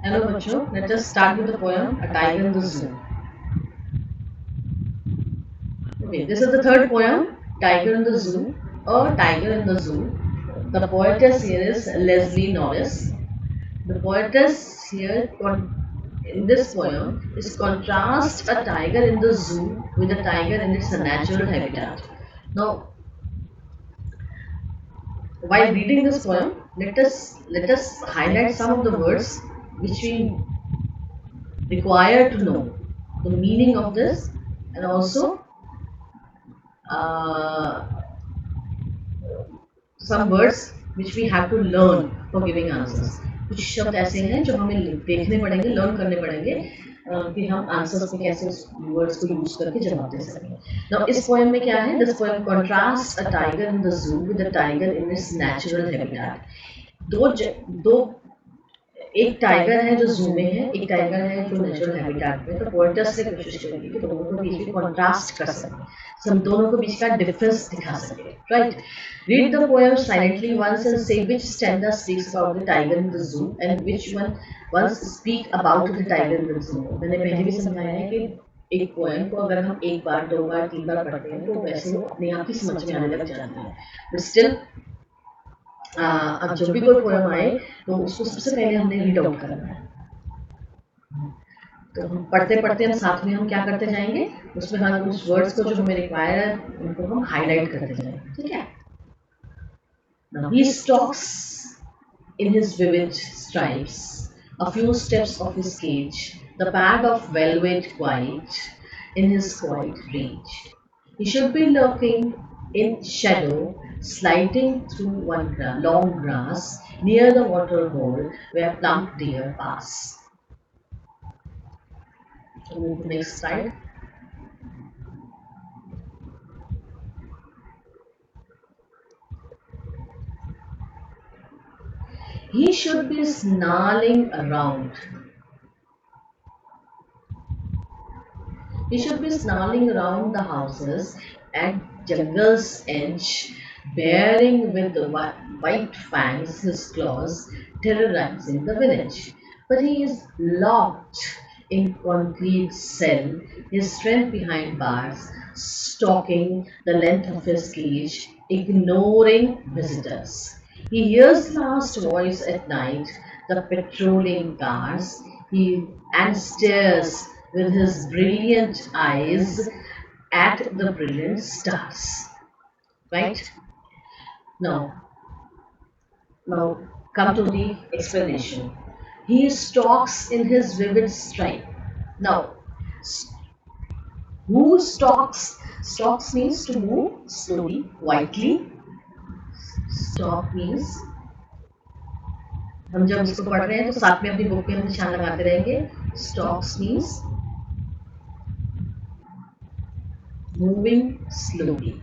Hello बच्चों, let us start with the poem A Tiger in the Zoo. Okay, this is the third poem, Tiger in the Zoo. A Tiger in the Zoo. The poetess here is Leslie Norris. The poetess here in this poem is contrast a tiger in the zoo with a tiger in its natural habitat. Now, while reading this poem, let us highlight some of the words which we require to know the meaning of this, and also uh, some words which we have to learn for giving answers. कुछ शब्द ऐसे हैं जो हमें देखने पड़ेंगे, learn करने पड़ेंगे कि हम आंसर्स में कैसे उस वर्ड्स को यूज करके जवाब दे सकें. Now इस पोएम में क्या है? This poem contrasts a tiger in the zoo with a tiger in its natural habitat. दो एक टाइगर है जो जू में है, एक टाइगर है जो नेचुरल हैबिटेट में. तो पोएटस ने कोशिश करी कि दोनों को बीच में कॉन्ट्रास्ट कर सके, सब दोनों को बीच का डिफरेंस दिखा सके. Right. Read the poem silently once and say which stanza speaks about the tiger in the zoo and which one once speak about the tiger in the zoo. मैंने पहले भी समझाया है कि एक पोएम को अगर हम एक बार, दो बार, तीन बार पढ़ते हैं तो वैसे वो अपने आप ही समझ में आने लग जाती है. बट स्टिल अब जब भी कोई पोएम आए तो उसको सबसे पहले हमने रीड आउट करना है. तो हम पढ़ते पढ़ते हम साथ में हम क्या करते जाएंगे, उसमें हम उस वर्ड्स को जो हमें रिक्वायर है उनको हम हाईलाइट करते जाएंगे. ठीक है. Now he stalks in his vivid stripes, a few steps of his cage, the bag of velvet quiet in his quiet reach. He should be lurking in shadow, sliding through one long grass near the water hole where plump deer pass. Move to next slide. He should be snarling around. He should be snarling around the houses at jungle's edge, bearing with the white fangs his claws, terrorizing the village. But he is locked in concrete cell, his strength behind bars, stalking the length of his cage, ignoring visitors. He hears last voice at night, the patrolling cars, and stares with his brilliant eyes at the brilliant stars. Right? Now, now come to the explanation. He stalks in his vivid stripe. Now, who stalks? Stalks means to move slowly, quietly. Stalk means हम जब इसको पढ़ रहे हैं तो साथ में अपनी बुक में हम निशान लगाते रहेंगे. Stalks means moving slowly.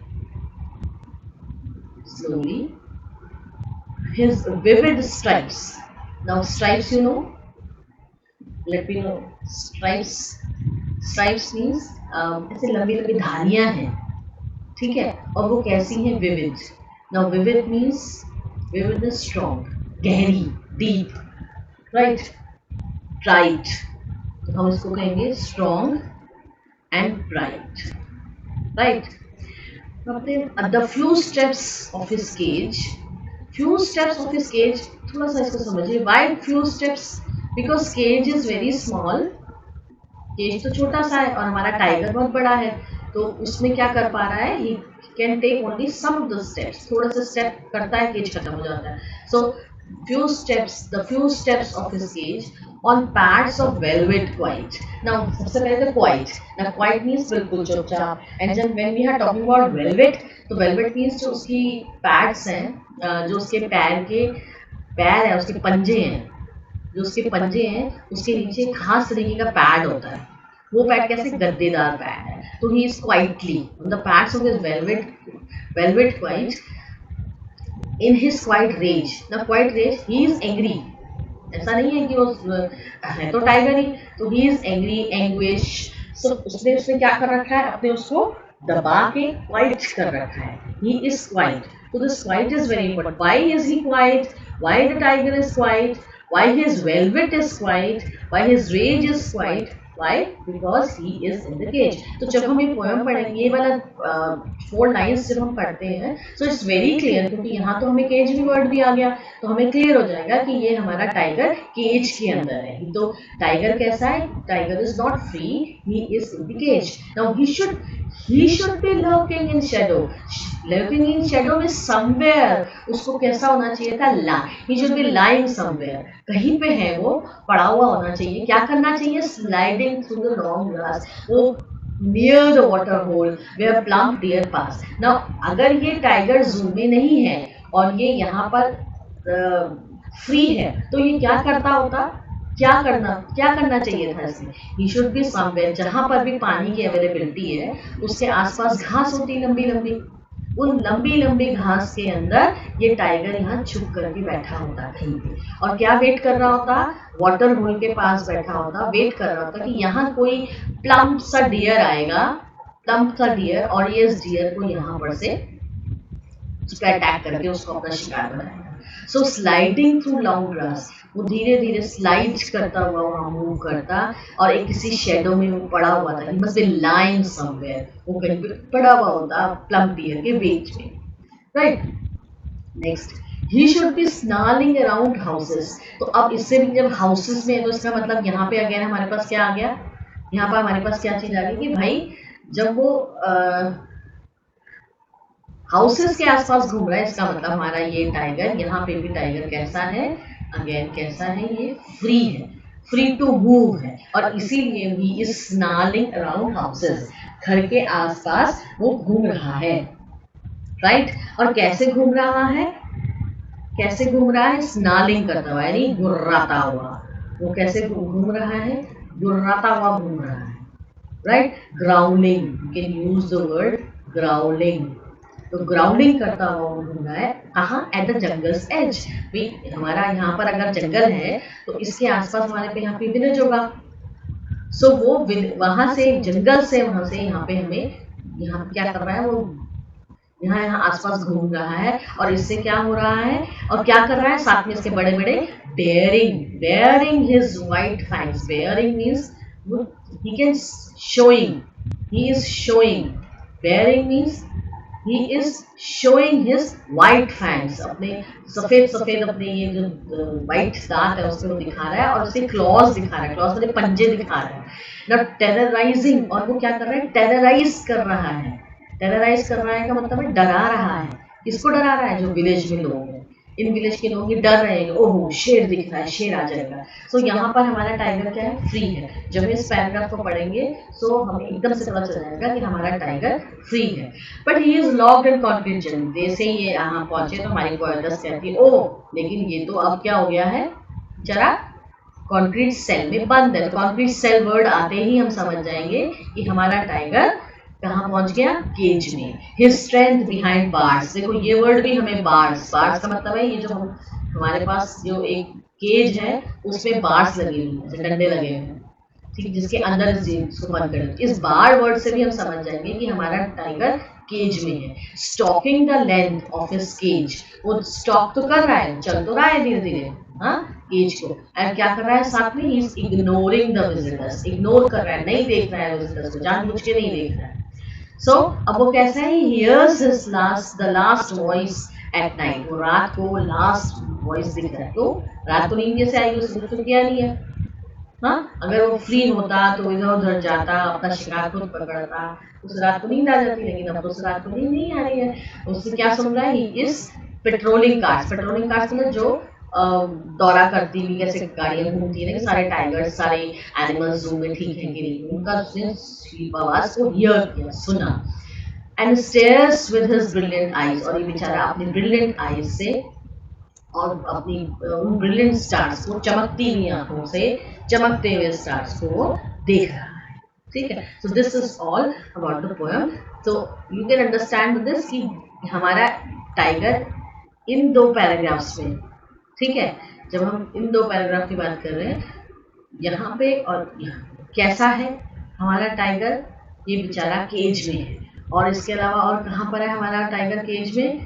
Slowly. His vivid stripes. Now stripes, you know. Let me know. Stripes. Stripes means ऐसे लंबी लंबी धारियां हैं. ठीक है. और वो कैसी हैं? Vivid. Now vivid means strong, गहरी, deep. Right. Bright. तो हम इसको कहेंगे strong and bright. Right. The few steps of his cage. Few steps of his cage. थोड़ा सा इसको समझिए. Why few steps? Because cage is very small. Cage तो छोटा सा है और हमारा टाइगर बहुत बड़ा है, तो उसमें क्या कर पा रहा है? He can take only some of the steps. थोड़ा सा स्टेप करता है, केज खत्म हो जाता है. सो few steps, the few steps of his cage on pads of velvet quiet. Now सबसे पहले तो quiet. Now quiet means बिल्कुल चुपचाप. And then when we are talking about velvet, तो velvet means जो उसकी pads हैं, जो उसके पैर है, उसके पंजे हैं, जो उसके पंजे हैं उसके नीचे खास तरीके का पैड होता है. वो पैड कैसे? गद्देदार पैड है. तो he is quietly on the pads of his velvet quiet in his quiet rage. The quiet rage, he is angry. ऐसा नहीं है कि वो है तो टाइगर ही, तो ही इज एंग्री, एंग्विश. सो उसने क्या कर रखा है? अपने उसको दबा के क्वाइट कर रखा है. He is quite. So this quiet is very important. Why is he quiet? Why the tiger is quiet? Why his velvet is white, why his rage is white, why? Because he is in the cage. तो जब हम ये poem पढ़ेंगे, ये वाला 4 lines जब हम पढ़ते हैं, सो इट्स वेरी क्लियर, क्योंकि यहाँ तो हमें केज भी वर्ड भी आ गया, तो हमें क्लियर हो जाएगा कि ये हमारा टाइगर केज के अंदर है। तो टाइगर कैसा है? Tiger is not free, he is in the cage. Now he should be lurking in shadow. Lurking in shadow is somewhere. उसको कैसा होना चाहिए था? He should be lying somewhere. कहीं पे है वो, पड़ा हुआ होना चाहिए। क्या करना चाहिए? Sliding through the long grass. वो near the water hole where plump deer pass. Now अगर ये टाइगर जू में नहीं है और ये यहाँ पर फ्री है, तो ये क्या करता होता? क्या करना चाहिए था इसमें? ही शुड बी समवेयर, जहां पर भी पानी की अवेलेबिलिटी है उसके आसपास घास होती लंबी लंबी, उन लंबी लंबी घास के अंदर ये टाइगर यहाँ छुप करके बैठा होता कहीं पे, और क्या वेट कर रहा होता? वाटर होल के पास बैठा होता, वेट कर रहा होता कि यहाँ कोई प्लम्प सा डियर आएगा, प्लम्प सा डियर, और ये इस डियर को यहाँ पर से उसका अटैक करके उसको अपना शिकार बनाएगा। सो स्लाइडिंग थ्रू लॉन्ग ग्रास, वो धीरे धीरे स्लाइड करता हुआ वहां मूव करता, और एक किसी शेडो में वो पड़ा हुआ था, मस्ट बी लाइंग समवेयर, वो कहीं पे पड़ा हुआ होता प्लम डियर के बीच में, right. Next, he should be snarling around houses. तो अब इससे भी जब हाउसेस में है, तो इसका मतलब यहाँ पे अगेन हमारे पास क्या आ गया? यहाँ पर हमारे पास क्या चीज आ गई कि भाई जब वो हाउसेस के आसपास घूम रहा है, इसका मतलब हमारा ये टाइगर, यहाँ पे भी टाइगर कैसा है? अगेन कैसा है? ये फ्री है, फ्री टू मूव है, और इसीलिए he is snarling around houses, घर के आसपास वो घूम रहा है, राइट। और कैसे घूम रहा है? कैसे घूम रहा है? स्नार्लिंग करता हुआ, यानी गुर्राता हुआ। वो कैसे घूम रहा है? गुर्राता हुआ घूम रहा है, right. Growling, you can use the word growling. तो ग्राउंडिंग करता हुआ घूम रहा है, कहाँ? At the jungle's edge. हमारा यहाँ पर अगर जंगल है तो इसके आसपास हमारे पे यहाँ पे विलेज होगा, सो वो वहां से जंगल से वहां से यहाँ पे हमें यहाँ क्या कर रहा है? वो यहाँ आसपास घूम रहा है, और इससे क्या हो रहा है और क्या कर रहा है? साथ में इसके बड़े बड़े bearing his white fangs. Bearing means he can showing, he is showing, bearing means he is showing his white fangs, अपने सफेद सफेद अपने ये जो white दांत है उसको दिखा रहा है, और उसके क्लॉज दिखा रहा है, क्लॉज मतलब पंजे दिखा रहा है ना, टेरराइजिंग। और वो क्या कर रहा है? टेरराइज कर रहा है। टेरराइज कर रहा है का मतलब है डरा रहा है। किसको डरा रहा है? जो विलेज में लोग हैं, इन विलेज के लोग डर रहे हैं, ओह शेर दिख रहा है, शेर आ जाएगा। सो यहाँ पर हमारा टाइगर क्या है? फ्री है। जब हम इस पैराग्राफ को पढ़ेंगे सो हमें एकदम से पता चल जाएगा कि हमारा टाइगर फ्री है। But he is locked in concrete jail. जैसे ये यहाँ पहुंचे तो हमारी पोएट्स कहती है, ओह लेकिन ये तो अब क्या हो गया है? जरा कॉन्क्रीट सेल में बंद है। तो कॉन्क्रीट सेल वर्ड आते ही हम समझ जाएंगे कि हमारा टाइगर कहाँ पहुंच गया? केज में। His strength behind bars. देखो ये वर्ड भी हमें बार्स का मतलब है ये जो हमारे पास जो एक केज है उसमें बार्स लगे हुए हैं, डंडे लगे हुए हैं, ठीक, जिसके अंदर इसको बंद कर। इस बार वर्ड से भी हम समझ जाएंगे कि हमारा टाइगर केज में है। Stalking the length of his cage. वो स्टॉक तो कर रहा है, चल तो रहा है धीरे धीरे, हाँ, केज को। एंड क्या कर रहा है साथ में? He is ignoring the visitors. Ignore कर रहा है, नहीं देख रहा है विजिटर्स को, जानबूझ के नहीं देख रहा है। सो अब वो कैसा है? He hears his the last voice at night. वो रात को लास्ट वॉइस दिख रहा है। तो रात को नींद कैसे आएगी? उसने कुछ किया नहीं है, हाँ। अगर वो फ्री होता तो इधर उधर जाता, अपना शिकार खुद पकड़ता, उस रात को नींद आ जाती, लेकिन अब तो उस रात को नींद नहीं आ रही है। उससे क्या सुन रहा है? He is patrolling cars. Patrolling cars में जो दौरा करती हुई कैसे गाड़ियां घूमती है ना, सारे टाइगर्स, सारे एनिमल्स जू में ठीक है कि नहीं, उनका उसने आवाज को हियर किया, सुना। And stairs with his brilliant eyes. और ये बेचारा अपनी ब्रिलियंट आईज से और अपनी उन ब्रिलियंट स्टार्स को, चमकती हुई आंखों से, चमकते हुए स्टार्स को देख रहा है, ठीक है। So this is all about the poem. तो यू कैन अंडरस्टैंड दिस कि हमारा टाइगर इन 2 पैराग्राफ्स में, ठीक है, जब हम इन 2 पैराग्राफ की बात कर रहे हैं यहाँ पे और यहाँ, कैसा है हमारा टाइगर? ये बेचारा केज में है। और इसके अलावा और कहाँ पर है हमारा टाइगर केज में?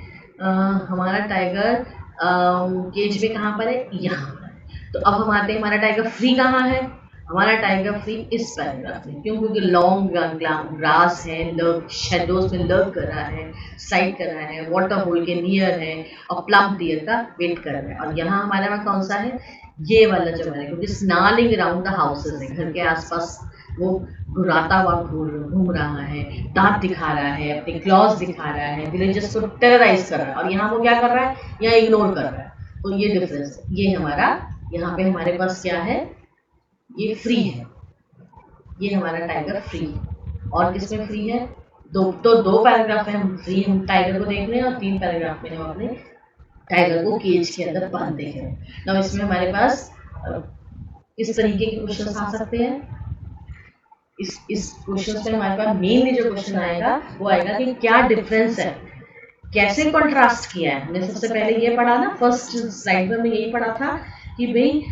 हमारा टाइगर केज में कहाँ पर है? यहाँ पर। तो अब हम आते हैं, हमारा टाइगर फ्री कहाँ है? हमारा टाइगर फ्री इस पैराग्राफ में। क्यों? क्योंकि लॉन्ग ग्रास है, लर्क शेडोज में लर्क कर रहा है, साइड कर रहा है, वाटर होल के नियर है और प्लम डियर का वेट कर रहा है। और यहाँ हमारे में कौन सा है? ये वाला जो है, क्योंकि स्नालिंग अराउंड द हाउसेस है, घर के आसपास वो घुराता हुआ घूम रहा है, दांत दिखा रहा है, अपने क्लॉज दिखा रहा है, विलेजर्स को टेरराइज कर रहा है। और यहाँ वो क्या कर रहा है? यहाँ इग्नोर कर रहा है। तो ये डिफरेंस है। ये हमारा, यहाँ पे हमारे पास क्या है? ये फ्री है, ये हमारा टाइगर फ्री है। और किसमें फ्री है? दो पैराग्राफ में हम फ्री, हम टाइगर को देख रहे हैं, और 3 पैराग्राफ में हम अपने टाइगर को केज के अंदर बंद देख रहे हैं। now इसमें हमारे पास इस तरीके के क्वेश्चन आ सकते हैं। इस क्वेश्चन में हमारे पास मेनली जो क्वेश्चन आएगा वो आएगा कि क्या डिफरेंस है, कैसे कंट्रास्ट किया है। हमने सबसे पहले ये पढ़ा ना, फर्स्ट स्लाइड में यही पढ़ा था कि भाई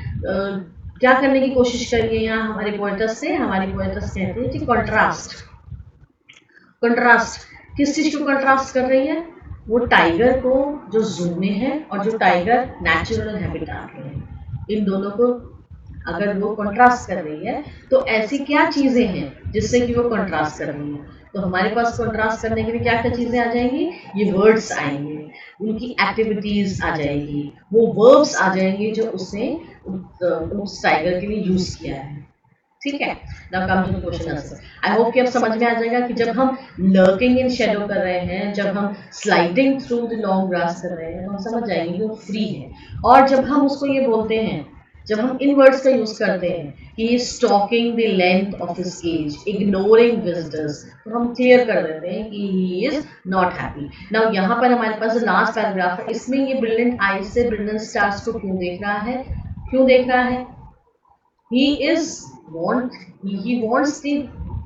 क्या करने की कोशिश करिए यहाँ हमारी पोएटस से। हमारी पोएटस कहते हैं कि कंट्रास्ट। कंट्रास्ट किस चीज को कंट्रास्ट कर रही है? वो टाइगर को जो जू में है और जो टाइगर नेचुरल हैबिटेट में है, इन दोनों को अगर वो कंट्रास्ट कर रही है तो ऐसी क्या चीजें हैं जिससे कि वो कंट्रास्ट कर रही है। तो हमारे पास कंट्रास्ट करने के लिए क्या क्या चीजें आ जाएंगी? ये वर्ड्स आएंगे, उनकी एक्टिविटीज आ जाएगी, वो वर्ब्स आ जाएंगे जो उसने उस टाइगर के लिए यूज किया है। ठीक है, now come to question answer. I hope कि अब समझ में आ जाएगा कि जब हम लर्किंग इन शैडो कर रहे हैं, जब हम sliding through the long grass कर रहे हैं, तो हम समझ जाएंगे कि वो फ्री है। और जब हम उसको ये बोलते हैं, जब हम इन वर्ड्स का यूज करते हैं कि he stalking the length of his cage, ignoring visitors, तो हम क्लियर कर देते हैं कि he is not happy. Now यहाँ पर हमारे पास जो लास्ट पैराग्राफ है, इसमें ये ब्रिलियंट आईज से ब्रिलियंट स्टार्स को क्यों देख रहा है? क्यों देख रहा है? he is want he wants the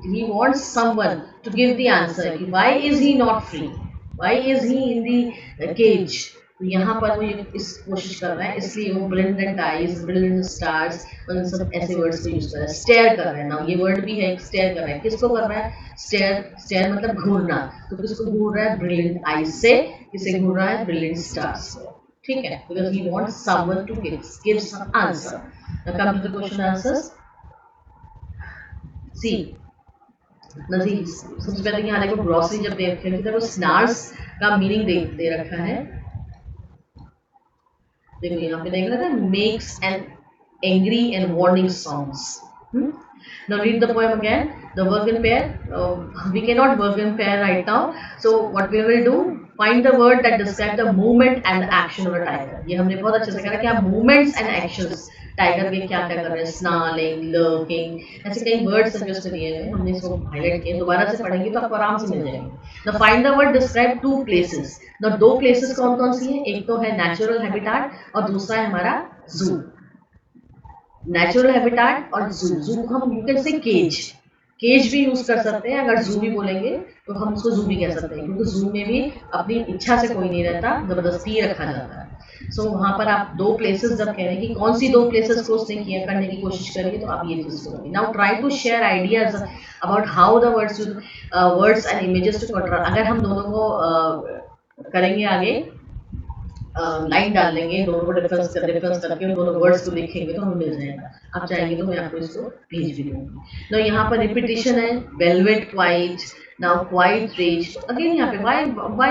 he wants someone to give the answer कि why is he not free, why is he in the cage। तो यहाँ पर वो इस कोशिश कर रहा है, इसलिए वो brilliant eyes, brilliant stars और इन सब ऐसे वर्ड्स को यूज कर रहा है। स्टेयर कर रहा है ना, ये वर्ड भी है, स्टेयर कर रहा है। किसको कर रहा है? स्टेयर। स्टेयर मतलब घूरना। तो किसको घूर रहा है? ब्रिलियंट आईज से। किसे घूर रहा है? ब्रिलियंट स्टार्स से। ठीक है, because he wants someone to give some answer। Now come to the question answers. See, Najeeb सबसे पहले यहाँ देखो ग्रॉसरी जब दे रखे हैं, देखो स्नार्स का मीनिंग दे रखा है। देखो यहाँ पे देख रहा था, makes an angry and warning songs। Now read the poem again. The work in pair. We cannot work in pair right now. So what we will do? Find the word that describe the movement and the action of a tiger। ये हमने बहुत अच्छे से कहा कि आप movements and actions tiger के क्या क्या कर रहे हैं, स्नार्लिंग, लर्किंग, ऐसे कई वर्ड्स सजेस्ट दिए हैं, हमने इसको हाईलाइट किए। दोबारा से पढ़ेंगे तो आपको आराम से मिल जाएंगे। The find the word describe 2 places. The 2 places कौन कौन सी हैं? एक तो है नेचुरल हैबिटेट और दूसरा है हमारा जू। नेचुरल हैबिटेट और जू। जू हम you can say cage, cage भी यूज कर सकते हैं। अगर जू भी बोलेंगे तो हम उसको जू भी कह सकते हैं, क्योंकि जू में भी अपनी इच्छा से कोई नहीं रहता, जबरदस्ती रखा जाता है। सो वहाँ पर आप 2 प्लेसेस जब कह रहे हैं कि कौन सी 2 प्लेसेस को उसने किया करने की कोशिश करिए, तो आप ये चीज करोगे। Now try to share ideas about how the words and images to contrast. अगर हम दोनों को करेंगे आगे, लाइन डाल लेंगे, दोनों को डिफरेंस करके उन दोनों वर्ड्स को लिखेंगे तो हमें मिल जाएगा। आप चाहेंगे तो मैं आपको इसको भेज भी दूंगी। नाउ यहाँ पर रिपीटिशन है, velvet, quiet, now quiet, rage. Again यहाँ पे why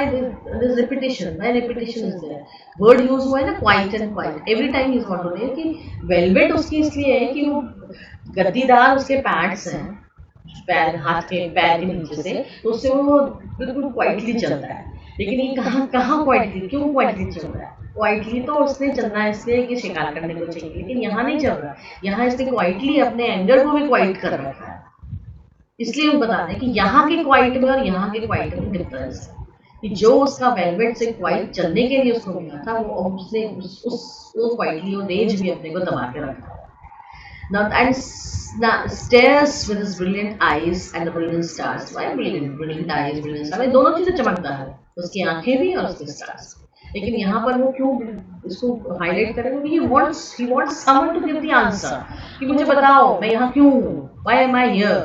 this repetition, why repetition is there? Word use हुआ है ना, quiet and quiet. Every time is want to say कि वेलवेट उसकी इसलिए है कि वो गद्दीदार उसके पैड्स हैं, पैर, हाथ के पैर के नीचे से, तो उससे वो बिल्कुल क्वाइटली चलता है। लेकिन ये कहाँ क्वाइटली, क्यों क्वाइटली चल रहा है? क्वाइटली तो उसने चलना है इसलिए कि शिकार करने को चाहिए, लेकिन यहाँ नहीं चल रहा। यहाँ इसने क्वाइटली अपने एंगर को भी क्वाइट कर रखा है। इसलिए हम बता रहे हैं कि यहाँ के क्वाइट में और यहाँ के क्वाइट में डिफरेंस है, कि जो उसका वेलवेट से क्वाइट चलने के लिए उसको मिला था, वो उसने उस क्वाइटली और रेज भी अपने को दबा के रखा है। Now and stares with his brilliant eyes and the brilliant stars. Why brilliant eyes, brilliant stars? दोनों चीजें चमकता है, उसकी आंखें भी और उसके स्टार्स। लेकिन यहाँ पर वो क्यों इसको हाईलाइट करेंगे? कि he wants someone to give the answer, कि मुझे बताओ मैं यहाँ क्यों हूँ? Why am I here?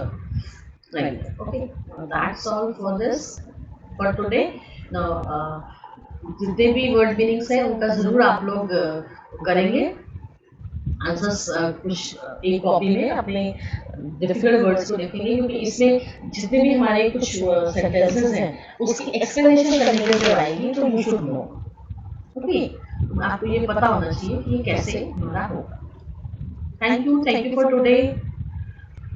Right. Okay. That's all for this for today. Now जितने भी वर्ड मीनिंग्स हैं उनका जरूर आप लोग करेंगे। आंसर्स कुछ एक कॉपी में अपने डिफिकल्ट वर्ड्स को लिखेंगे, क्योंकि इसमें जितने भी हमारे कुछ सेंटेंसेस हैं उसकी एक्सप्लेनेशन करने के लिए आएगी, तो यू शुड नो। ओके, आपको ये पता होना चाहिए कि ये कैसे हमारा होगा। Thank you for today.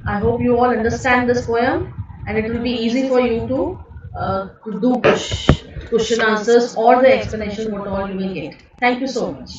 I hope you all understand this poem, and it will be easy for you to do question answers or the explanation what all you will get. Thank you so much.